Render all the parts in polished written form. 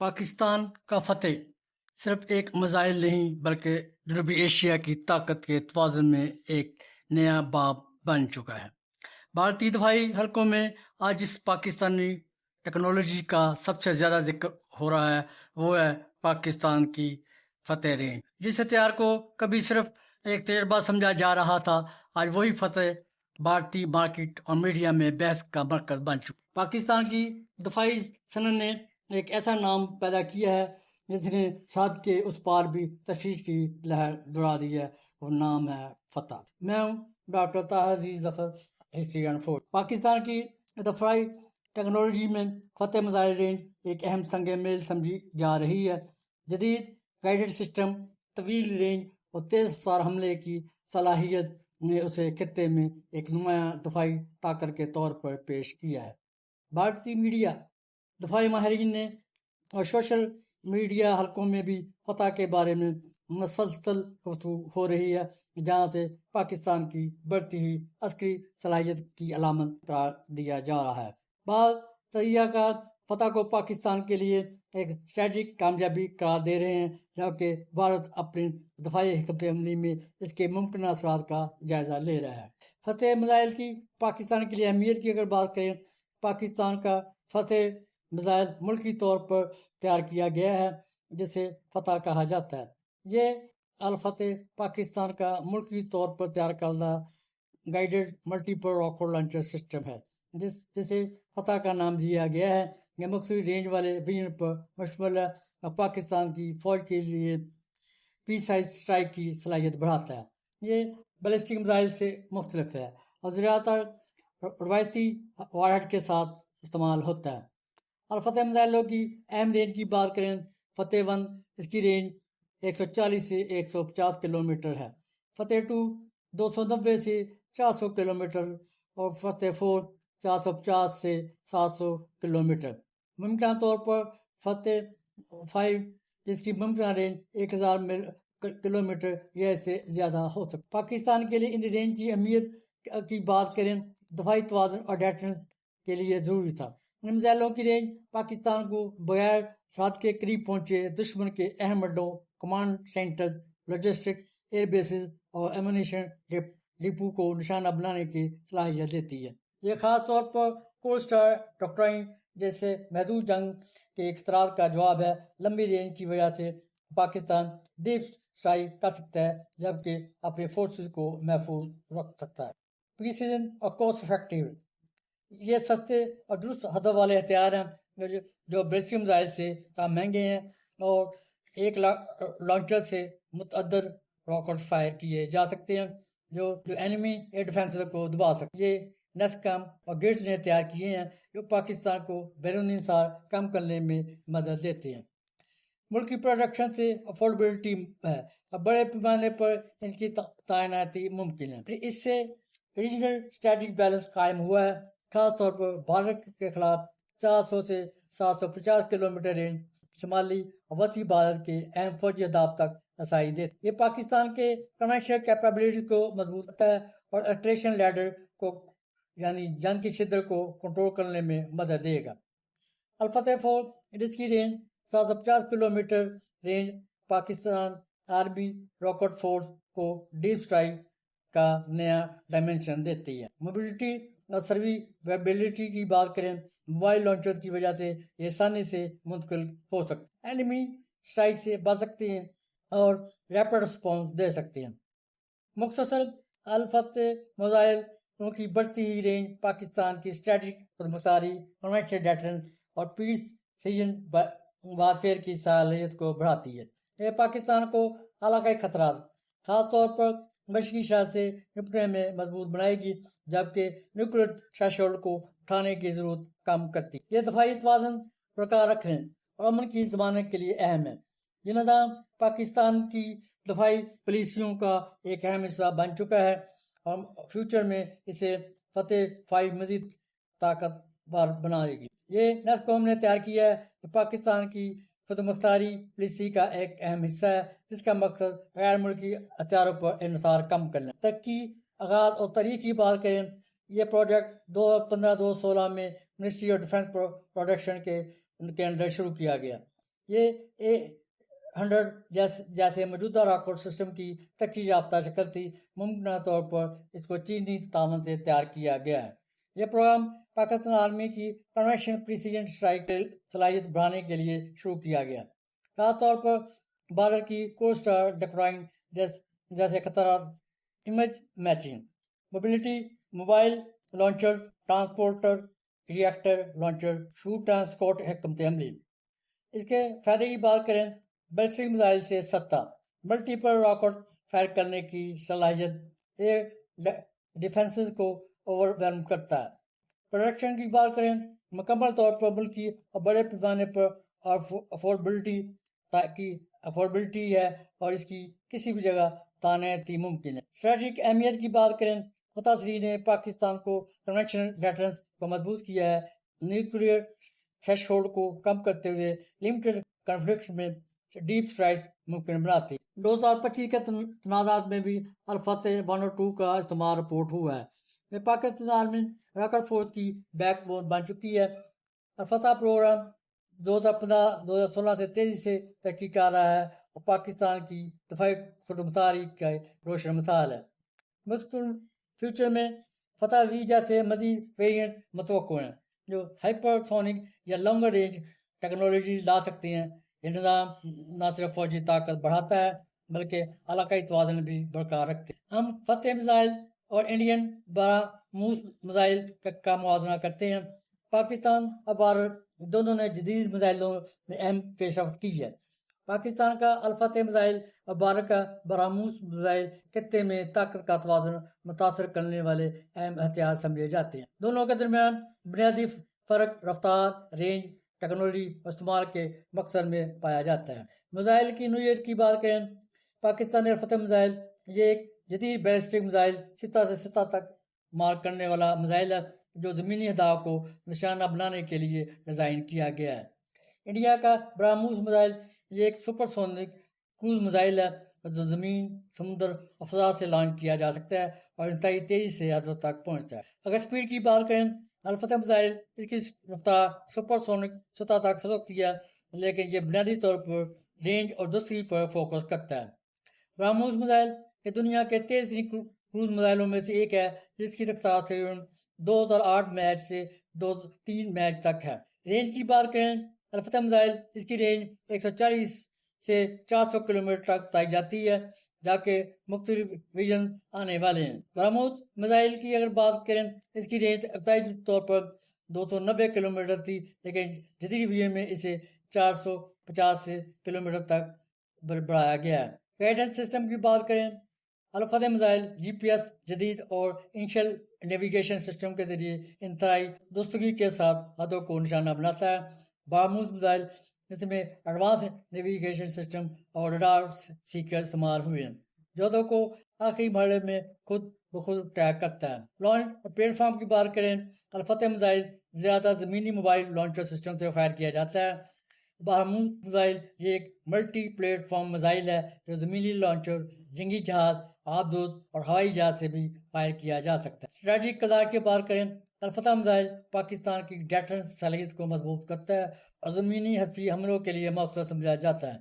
پاکستان کا فتح صرف ایک میزائل نہیں بلکہ جنوبی ایشیا کی طاقت کے توازن میں ایک نیا باب بن چکا ہے۔ بھارتی دفاعی حلقوں میں آج جس پاکستانی ٹیکنالوجی کا سب سے زیادہ ذکر ہو رہا ہے وہ ہے پاکستان کی فتح رینج، جس ہتھیار کو کبھی صرف ایک تجربہ سمجھا جا رہا تھا، آج وہی فتح بھارتی مارکیٹ اور میڈیا میں بحث کا مرکز بن چکا۔ پاکستان کی دفاعی صنعت نے ایک ایسا نام پیدا کیا ہے جس نے ساتھ کے اس پار بھی تشویش کی لہر دوڑا دی ہے، وہ نام ہے فتح۔ میں ہوں doctor Tahir Aziz Zafar, history and force. Pakistan کی دفاعی ٹیکنالوجی میں فتح میزائل رینج ایک اہم سنگ میل سمجھی جا رہی ہے۔ جدید گائیڈڈ سسٹم، طویل رینج اور تیز رفتار حملے کی صلاحیت نے اسے خطے میں ایک نمایاں دفاعی طاقت کے طور پر پیش کیا ہے۔ بھارتی میڈیا، دفاعی ماہرین نے اور سوشل میڈیا حلقوں میں بھی فتح کے بارے میں مسلسل گفتگو ہو رہی ہے، جہاں سے پاکستان کی بڑھتی ہوئی عسکری صلاحیت کی علامت قرار دیا جا رہا ہے۔ بعض تجزیہ کار فتح کو پاکستان کے لیے ایک اسٹریٹجک کامیابی قرار دے رہے ہیں، جبکہ بھارت اپنی دفاعی حکمت عملی میں اس کے ممکنہ اثرات کا جائزہ لے رہا ہے۔ فتح میزائل کی پاکستان کے لیے اہمیت کی اگر بات کریں، پاکستان کا فتح میزائل ملکی طور پر تیار کیا گیا ہے جسے فتح کہا جاتا ہے۔ یہ الفتح پاکستان کا ملکی طور پر تیار کردہ guided multiple rocket launcher system ہے، جسے فتح کا نام دیا گیا ہے۔ یہ مخصوص رینج والے ویژن پر مشتمل ہے اور پاکستان کی فوج کے لیے پریسائز اسٹرائک کی صلاحیت بڑھاتا ہے۔ یہ بیلسٹک میزائل سے مختلف ہے اور زیادہ تر روایتی وارہیڈ کے ساتھ استعمال ہوتا ہے۔ الفتح میزائلوں کی اہم رینج کی بات کریں، فتح 1 اس کی رینج 140 سے 150 کلومیٹر ہے، فتح 2 290 سے 400 کلومیٹر اور فتح 4 450 سے 700 کلومیٹر۔ ممکنہ طور پر فتح 5 جس کی ممکنہ رینج 1000 کلومیٹر یا اس سے زیادہ ہو سکتا۔ پاکستان کے لیے ان رینج کی اہمیت کی بات کریں، دفاعی توازن اور ڈیٹرنس کے لیے ضروری تھا۔ ان میزائلوں کی رینج پاکستان کو بغیر سرحد کے قریب پہنچے دشمن کے اہم اڈوں، command centres, logistic air bases اور ایمونیشن ڈپو کو نشانہ بنانے کی صلاحیت دیتی ہے۔ یہ خاص طور پر کولڈ اسٹار ڈاکٹرائن جیسے محدود جنگ کے خطرات کا جواب ہے۔ لمبی رینج کی وجہ سے پاکستان ڈیپ اسٹرائک کر سکتا ہے جبکہ اپنے فورسز کو محفوظ رکھ سکتا ہے۔ پریسیجن اور کاسٹ افیکٹو، یہ سستے اور درست ہدف والے ہتھیار ہیں جو بیلسٹک میزائل سے کم مہنگے ہیں اور ایک لانچر سے متعدد راکٹ فائر کیے جا سکتے ہیں جو اینیمی ایئر ڈیفینس کو دبا سکتے ہیں۔ یہ نیسکم اور گیٹس نے تیار کیے ہیں جو پاکستان کو بیرونی انحصار کم کرنے میں مدد دیتے ہیں۔ ملکی پروڈکشن سے افورڈیبلٹی ہے اور بڑے پیمانے پر ان کی تعیناتی ممکن ہے۔ اس سے ریجنل اسٹریٹجک بیلنس قائم ہوا ہے، خاص طور پر بھارت کے خلاف 400 سے 750 کلومیٹر رینج شمالی اور وسطی بھارت کے اہم فوجی اہداف تک رسائی دیتی ہے۔ یہ پاکستان کے کنونشنل کیپیبلٹیز کو مضبوط کرتا ہے اور اسکلیشن لیڈر کو یعنی جنگ کی شدت کو کنٹرول کرنے میں مدد دے گا۔ الفتح 4 جس کی range 750 kilometre range Pakistan army rocket force کو ڈیپ اسٹرائک کا نیا ڈائمنشن دیتی ہے۔ موبلٹی اور سرویویبلٹی کی بات کریں، موبائل لانچر کی وجہ سے یہ آسانی سے منتقل ہو سکتے ہیں، اینیمی اسٹرائک سے بچ سکتے ہیں اور ریپڈ رسپانس دے سکتے ہیں۔ مختصر الفتح میزائل ان کی بڑھتی ہوئی رینج پاکستان کی اسٹریٹجک خودمختاری، کنونشنل ڈیٹرنس اور پریسیجن وارفیئر کی صلاحیت کو بڑھاتی ہے۔ یہ پاکستان کو علاقائی خطرات، خاص طور پر مشرقی شرح سے نپٹنے میں مضبوط بنائے گی، جبکہ نیوکلیئر تھریشولڈ کو اٹھانے کی ضرورت کم کرتی ہے۔ یہ دفاعی توازن برقرار رکھنے اور امن کی ضمانت کے لیے اہم ہے۔ یہ نظام پاکستان کی دفاعی پالیسیوں کا ایک اہم حصہ بن چکا ہے اور فیوچر میں اسے فتح 5 مزید طاقتور بنائے گی۔ یہ نیسکوم نے تیار کیا ہے کہ پاکستان کی خود مختاری پالیسی کا ایک اہم حصہ ہے جس کا مقصد غیر ملکی ہتھیاروں پر انحصار کم کرنا۔ تحقیقی آغاز اور تاریخ کی بات کریں، یہ پروجیکٹ 2015-2016 میں منسٹری آف ڈیفینس پروڈکشن کے اندر شروع کیا گیا۔ یہ A100 جیسے موجودہ راکٹ سسٹم کی ترقی یافتہ شکل تھی، ممکنہ طور پر اس کو چینی تعاون سے تیار کیا گیا ہے۔ یہ پروگرام پاکستان آرمی کی کنونشنل پریسیجن اسٹرائک صلاحیت بڑھانے کے لیے شروع کیا گیا، خاص طور پر بارڈر کی کوسٹر ڈیکرائنگ جیسے خطرات، image matching, mobility, mobile launcher, transporter, reactor launcher, shoot and Scott حکمت عملی۔ اس کے فائدے کی بات کریں، بیلسٹک میزائل سے سطح، ملٹیپل راکٹ فائر کرنے کی صلاحیت، یہ ڈیفنسز کو اوور ویلم کرتا ہے۔ پروڈکشن کی بات کریں، مکمل طور پر ملکی اور بڑے پیمانے پر افورڈیبلٹی ہے اور اس کی کسی بھی جگہ تعیناتی ممکن ہے۔ اسٹریٹجک اہمیت کی بات کریں، فتح 3 نے پاکستان کو کنونشنل ڈیٹرنس کو مضبوط کیا ہے، نیوکلیئر تھریش ہولڈ کو کم کرتے ہوئے لمیٹڈ کنفلکٹس میں ڈیپ اسٹرائک ممکن بناتی۔ 2025 کے تنازعات میں بھی الفتح 1 اور 2 کا استعمال رپورٹ ہوا ہے۔ یہ پاکستان آرمی راکٹ فورس کی بیک بون بن چکی ہے۔ الفتح پروگرام 2015-2016 سے تیزی سے ترقی کر رہا ہے اور پاکستان کی دفاعی خود مختاری کا روشن مثال ہے۔ مستقبل فیوچر میں فتح وی جیسے مزید ویریئنٹ متوقع ہیں جو ہائپر سونک یا لانگر رینج ٹیکنالوجی لا سکتے ہیں۔ یہ نظام نہ صرف فوجی طاقت بڑھاتا ہے بلکہ علاقائی توازن بھی برقرار رکھتے ہیں۔ ہم فتح میزائل اور انڈین براموس میزائل کا موازنہ کرتے ہیں۔ پاکستان اور بھارت دونوں نے جدید میزائلوں میں اہم پیش رفت کی ہے۔ پاکستان کا الفتح میزائل اور بھارت کا براموس میزائل خطے میں طاقت کا توازن متاثر کرنے والے اہم ہتھیار سمجھے جاتے ہیں۔ دونوں کے درمیان بنیادی فرق رفتار، رینج، ٹیکنالوجی اور استعمال کے مقصد میں پایا جاتا ہے۔ میزائل کی نوعیت کی بات کریں، پاکستانی الفتح میزائل یہ ایک جدید بیلسٹک میزائل سطح سے سطح تک مار کرنے والا میزائل ہے جو زمینی اہداف کو نشانہ بنانے کے لیے ڈیزائن کیا گیا ہے۔ انڈیا کا براموس میزائل یہ ایک سپر سونک کروز میزائل ہے جو زمین، سمندر اور فضا سے لانچ کیا جا سکتا ہے اور انتہائی تیزی سے ہدف تک پہنچتا ہے۔ اگر اسپیڈ کی بات کریں، الفتح میزائل اس کی رفتار سپر سونک سطح تک ہو سکتی ہے، لیکن یہ بنیادی طور پر رینج اور دستگی پر فوکس کرتا ہے۔ براموس میزائل یہ دنیا کے تیز ترین کروز میزائلوں میں سے ایک ہے جس کی رفتار تقریباً 2008 میچ سے 3 میچ تک ہے۔ رینج کی بات کریں، الفتح میزائل اس کی رینج 140 سے 400 کلومیٹر تک بتائی جاتی ہے جبکہ مختلف ویژن آنے والے ہیں۔ براموس میزائل کی اگر بات کریں، اس کی رینج ابتدائی طور پر 290 کلومیٹر تھی، لیکن جدید ویژن میں اسے 450 کلومیٹر تک بڑھایا گیا ہے۔ گائیڈنس سسٹم کی بات کریں، الفتح میزائل GPS جدید اور انیشل نیویگیشن سسٹم کے ذریعے انتہائی درستگی کے ساتھ ہدف کو نشانہ بناتا ہے۔ براموس میزائل اس میں ایڈوانس نیویگیشن سسٹم اور ریڈار سیکر استعمال ہوئے ہیں جو ہدف کو آخری مرحلے میں خود بخود ٹریک کرتا ہے۔ لانچ پلیٹ فارم کی بات کریں، الفتح میزائل زیادہ زمینی موبائل لانچر سسٹم سے فائر کیا جاتا ہے۔ براموس میزائل یہ ایک ملٹی پلیٹ فارم میزائل ہے جو زمینی لانچر، جنگی جہاز، آبدوز اور ہوائی جہاز سے بھی فائر کیا جا سکتا ہے۔ اسٹریٹجک کردار کی بات کریں، الفتح میزائل پاکستان کی ڈیٹرنس صلاحیت کو مضبوط کرتا ہے اور زمینی ہستی حملوں کے لیے مؤثر سمجھا جاتا ہے۔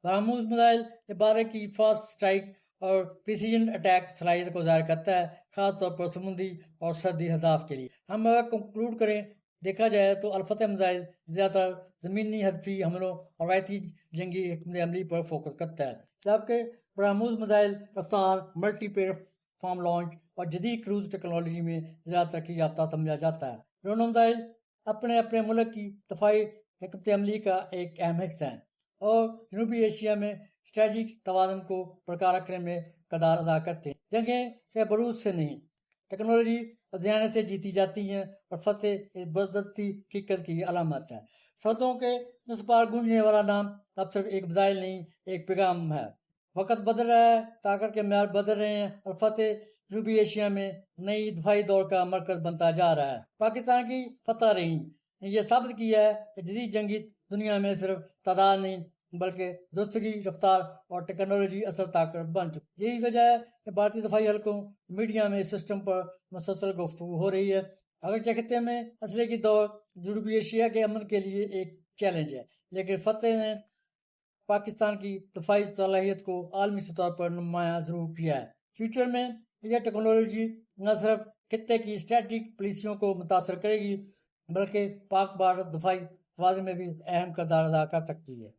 براموس میزائل بھارت کی فاسٹ اسٹرائک اور پریسیجن اٹیک صلاحیت کو ظاہر کرتا ہے، خاص طور پر سمندری اور سرحدی اہداف کے لیے۔ ہم اگر کنکلوڈ کریں، دیکھا جائے تو الفتح میزائل زیادہ تر زمینی ہدفی حملوں اور روایتی جنگی حکمت عملی پر فوکس کرتا ہے، جبکہ براموس میزائل رفتار، ملٹی پلیٹ فارم لانچ اور جدید کروز ٹیکنالوجی میں زیادہ ترقی یافتہ سمجھا جاتا ہے۔ دونوں میزائل اپنے ملک کی دفاعی حکمت عملی کا ایک اہم حصہ ہیں اور جنوبی ایشیا میں اسٹریٹجک توازن کو برقرار رکھنے میں کردار ادا کرتے ہیں۔ جنگیں سے بروز سے نہیں، ٹیکنالوجی اور ذہانت سے جیتی جاتی ہیں اور فتح اس بدلتی حقیقت کی علامت ہے۔ سرحدوں کے اس پار گونجنے والا نام اب صرف ایک میزائل نہیں، ایک پیغام ہے۔ وقت بدل رہا ہے، طاقت کے معیار بدل رہے ہیں اور فتح جنوبی ایشیا میں نئی دفاعی دور کا مرکز بنتا جا رہا ہے۔ پاکستان کی فتح رہی نے یہ ثابت کیا ہے کہ جدید جنگی دنیا میں صرف تعداد نہیں بلکہ درستگی، رفتار اور ٹیکنالوجی اصل طاقت بن چکی۔ یہی وجہ ہے کہ بھارتی دفاعی حلقوں، میڈیا میں اس سسٹم پر مسلسل گفتگو ہو رہی ہے۔ اگرچہ خطے میں اسلحے کی دوڑ جنوبی ایشیا کے امن کے لیے ایک چیلنج ہے، لیکن فتح نے پاکستان کی دفاعی صلاحیت کو عالمی سطح پر نمایاں ضرور کیا ہے۔ فیوچر میں یہ ٹیکنالوجی نہ صرف خطے کی اسٹریٹجک پالیسیوں کو متاثر کرے گی بلکہ پاک بھارت دفاعی توازن میں بھی اہم کردار ادا کر سکتی ہے۔